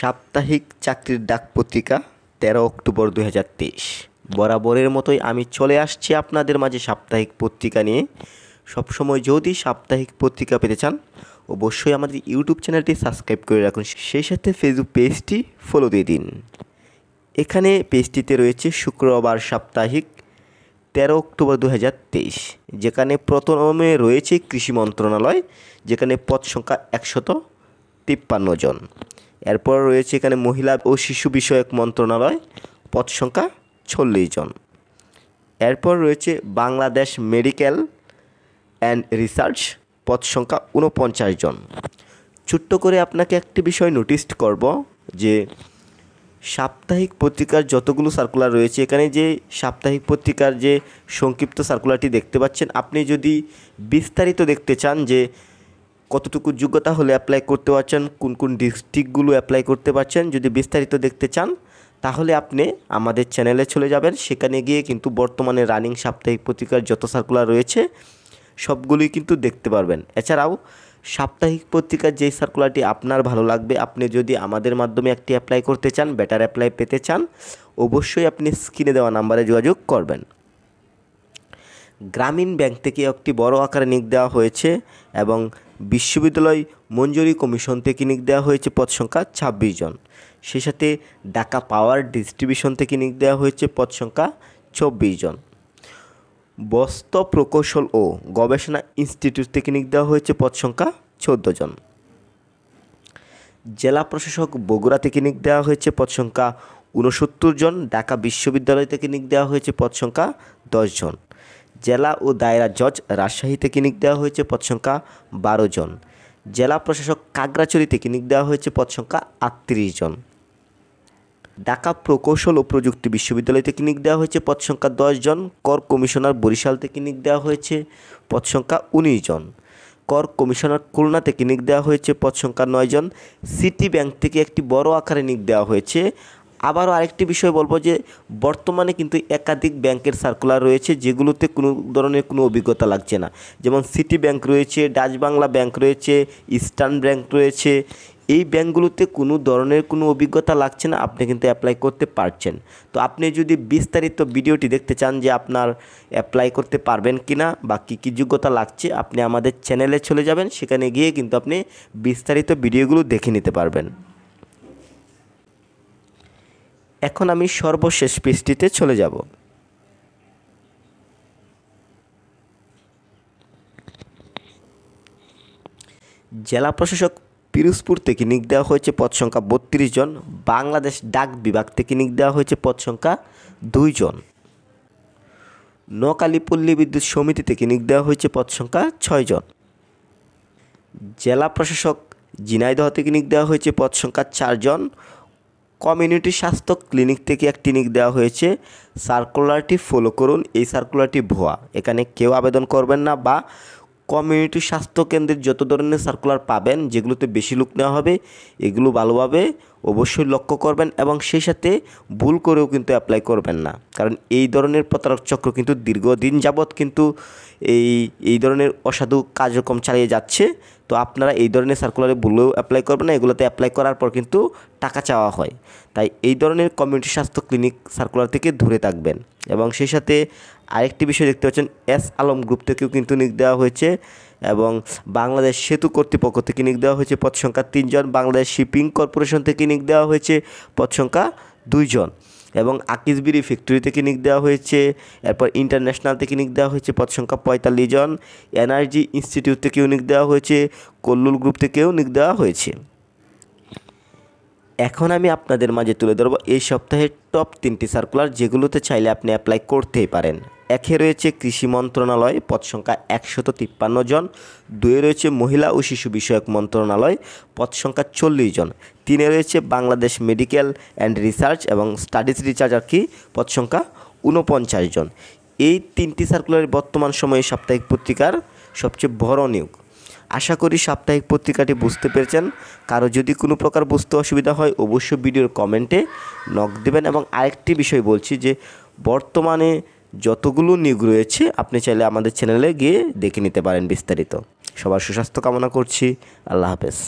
সাপ্তাহিক চাকরির ডাক পত্রিকা ১৩ অক্টোবর ২০২৩। বরাবরের মতোই আমি চলে আসছি আপনাদের মাঝে সাপ্তাহিক পত্রিকা নিয়ে। সবসময় যদি সাপ্তাহিক পত্রিকা পেতে চান অবশ্যই আমাদের ইউটিউব চ্যানেলটি সাবস্ক্রাইব করে রাখুন, সেই সাথে ফেসবুক পেজটি ফলো দিয়ে দিন। এখানে পেজটিতে রয়েছে শুক্রবার সাপ্তাহিক ১৩ অক্টোবর ২০২৩, যেখানে প্রথমে রয়েছে কৃষি মন্ত্রণালয়, যেখানে পদ সংখ্যা ১৫৩ জন। এরপর রয়েছে এখানে মহিলা ও শিশু বিষয়ক মন্ত্রণালয়, পদ সংখ্যা ৪০ জন। এরপর রয়েছে বাংলাদেশ মেডিকেল অ্যান্ড রিসার্চ, পদ সংখ্যা ৪৯ জন। ছোট্ট করে আপনাকে একটি বিষয় নোটিস করব যে সাপ্তাহিক পত্রিকার যতগুলো সার্কুলার রয়েছে, এখানে যে সাপ্তাহিক পত্রিকার যে সংক্ষিপ্ত সার্কুলারটি দেখতে পাচ্ছেন, আপনি যদি বিস্তারিত দেখতে চান যে কতটুকু যোগ্যতা হলে অ্যাপ্লাই করতে পারছেন, কোন কোন ডিস্ট্রিক্টগুলো অ্যাপ্লাই করতে পারছেন, যদি বিস্তারিত দেখতে চান তাহলে আপনি আমাদের চ্যানেলে চলে যাবেন। সেখানে গিয়ে কিন্তু বর্তমানে রানিং সাপ্তাহিক পত্রিকার যত সার্কুলার রয়েছে সবগুলোই কিন্তু দেখতে পারবেন। এছাড়াও সাপ্তাহিক পত্রিকার যেই সার্কুলারটি আপনার ভালো লাগবে, আপনি যদি আমাদের মাধ্যমে একটি অ্যাপ্লাই করতে চান, বেটার অ্যাপ্লাই পেতে চান, অবশ্যই আপনি স্ক্রিনে দেওয়া নাম্বারে যোগাযোগ করবেন। গ্রামীণ ব্যাংক থেকে একটি বড় আকারে নিয়োগ দেওয়া হয়েছে এবং বিশ্ববিদ্যালয় মঞ্জুরি কমিশন থেকে নিয়োগ দেওয়া হয়েছে, পদ সংখ্যা ২৬ জন। সেই সাথে ঢাকা পাওয়ার ডিস্ট্রিবিউশন থেকে নিয়োগ দেওয়া হয়েছে, পদ সংখ্যা ২৪ জন। বস্ত্র প্রকৌশল ও গবেষণা ইনস্টিটিউট থেকে নিয়োগ দেওয়া হয়েছে, পদ সংখ্যা ১৪ জন। জেলা প্রশাসক বগুড়া থেকে নিয়োগ দেওয়া হয়েছে, পদ সংখ্যা ৬৯ জন। ঢাকা বিশ্ববিদ্যালয় থেকে নিয়োগ দেওয়া হয়েছে, পদ সংখ্যা ১০ জন। জেলা ও দায়রা জজ রাজশাহী থেকে নিয়োগ দেওয়া হয়েছে, পদ সংখ্যা ১২ জন। জেলা প্রশাসক খাগড়াছড়ি থেকে নিয়োগ দেওয়া হয়েছে, পদ সংখ্যা ৩৮ জন। ঢাকা প্রকৌশল ও প্রযুক্তি বিশ্ববিদ্যালয় থেকে নিয়োগ দেওয়া হয়েছে, পদ সংখ্যা ১০ জন। কর কমিশনার বরিশাল থেকে নিয়োগ দেওয়া হয়েছে, পদ সংখ্যা ১৯ জন। কর কমিশনার খুলনা থেকে নিয়োগ দেওয়া হয়েছে, পদ সংখ্যা ৯ জন। সিটি ব্যাংক থেকে একটি বড় আকারে নিয়োগ দেওয়া হয়েছে। আবারও আরেকটি বিষয় বলবো যে বর্তমানে কিন্তু একাধিক ব্যাংকের সার্কুলার রয়েছে যেগুলোতে কোনো ধরনের কোনো অভিজ্ঞতা লাগছে না। যেমন সিটি ব্যাংক রয়েছে, ডাচ বাংলা ব্যাংক রয়েছে, ইস্টার্ন ব্যাংক রয়েছে। এই ব্যাংকগুলোতে কোনো ধরনের কোনো অভিজ্ঞতা লাগছে না, আপনি কিন্তু অ্যাপ্লাই করতে পারছেন। তো আপনি যদি বিস্তারিত ভিডিওটি দেখতে চান যে আপনার অ্যাপ্লাই করতে পারবেন কি না বা কী কী যোগ্যতা লাগছে, আপনি আমাদের চ্যানেলে চলে যাবেন। সেখানে গিয়ে কিন্তু আপনি বিস্তারিত ভিডিওগুলো দেখে নিতে পারবেন। এখন আমি সর্বশেষ পেজটিতে চলে যাব। জেলা প্রশাসক পিরোজপুর থেকে নিয়োগ দেওয়া হয়েছে, পদ সংখ্যা ৩২ জন। বাংলাদেশ ডাক বিভাগ থেকে নিয়োগ দেওয়া হয়েছে, পদ সংখ্যা ২ জন। নোয়াখালী পল্লী বিদ্যুৎ সমিতি থেকে নিয়োগ দেওয়া হয়েছে, পদ সংখ্যা ৬ জন। জেলা প্রশাসক ঝিনাইদহ থেকে নিয়োগ দেওয়া হয়েছে, পদ সংখ্যা ৪ জন। কমিউনিটি স্বাস্থ্য ক্লিনিক থেকে একটি নিয়োগ দেওয়া হয়েছে। সার্কুলারটি ফলো করুন, এই সার্কুলারটি ভুয়া, এখানে কেউ আবেদন করবেন না। বা কমিউনিটি স্বাস্থ্য কেন্দ্রের যত ধরনের সার্কুলার পাবেন যেগুলোতে বেশি লোক নেওয়া হবে, এগুলো ভালোভাবে অবশ্যই লক্ষ্য করবেন এবং সেই সাথে ভুল করেও কিন্তু অ্যাপ্লাই করবেন না, কারণ এই ধরনের প্রতারক চক্র কিন্তু দীর্ঘদিন যাবৎ কিন্তু এই ধরনের অসাধু কার্যক্রম চালিয়ে যাচ্ছে। তো আপনারা এই ধরনের সার্কুলারে ভুলেও অ্যাপ্লাই করবেন না, এগুলোতে অ্যাপ্লাই করার পর কিন্তু টাকা চাওয়া হয়। তাই এই ধরনের কমিউনিটি স্বাস্থ্য ক্লিনিক সার্কুলার থেকে দূরে থাকবেন। এবং সেই সাথে আরেকটি বিষয় দেখতে পাচ্ছেন, এস আলম গ্রুপ থেকেও কিন্তু নিয়োগ দেওয়া হয়েছে এবং বাংলাদেশ সেতু কর্তৃপক্ষ থেকে নিয়োগ দেওয়া হয়েছে, পদ সংখ্যা ৩ জন। বাংলাদেশ শিপিং কর্পোরেশন থেকে নিয়োগ দেওয়া হয়েছে, পদ সংখ্যা ২ জন। এবং আকিজবিড়ি ফ্যাক্টরি থেকে নিয়োগ দেওয়া হয়েছে। এরপর ইন্টারন্যাশনাল থেকে নিয়োগ দেওয়া হয়েছে, পদ সংখ্যা ৪৫ জন। এনার্জি ইনস্টিটিউট থেকেও নিয়োগ দেওয়া হয়েছে, কল্লুল গ্রুপ থেকেও নিয়োগ দেওয়া হয়েছে। এখন আমি আপনাদের মাঝে তুলে ধরব এই সপ্তাহের টপ 3টি সার্কুলার, যেগুলোতে চাইলে আপনি অ্যাপ্লাই করতেই পারেন। ১-এ রয়েছে কৃষি মন্ত্রণালয়, পদ সংখ্যা ১৫৩ জন। ২-এ রয়েছে মহিলা ও শিশু বিষয়ক মন্ত্রণালয়, পদ সংখ্যা ৪০ জন। ৩-এ রয়েছে বাংলাদেশ মেডিকেল অ্যান্ড রিসার্চ এবং স্টাডিজ রিসার্চ পদ সংখ্যা ৪৯ জন। এই 3টি সার্কুলারের বর্তমান সময়ে সাপ্তাহিক পত্রিকার সবচেয়ে বড় নিয়োগ। আশা করি সাপ্তাহিক পত্রিকাটি বুঝতে পেরেছেন। কারো যদি কোনো প্রকার বুঝতে অসুবিধা হয় অবশ্যই ভিডিওর কমেন্টে নক দেবেন। এবং আরেকটি বিষয় বলছি যে বর্তমানে যতগুলো নিয়োগ রয়েছে আপনি চাইলে আমাদের চ্যানেলে গিয়ে দেখে নিতে পারেন বিস্তারিত। সবার সুস্বাস্থ্য কামনা করছি। আল্লাহ হাফেজ।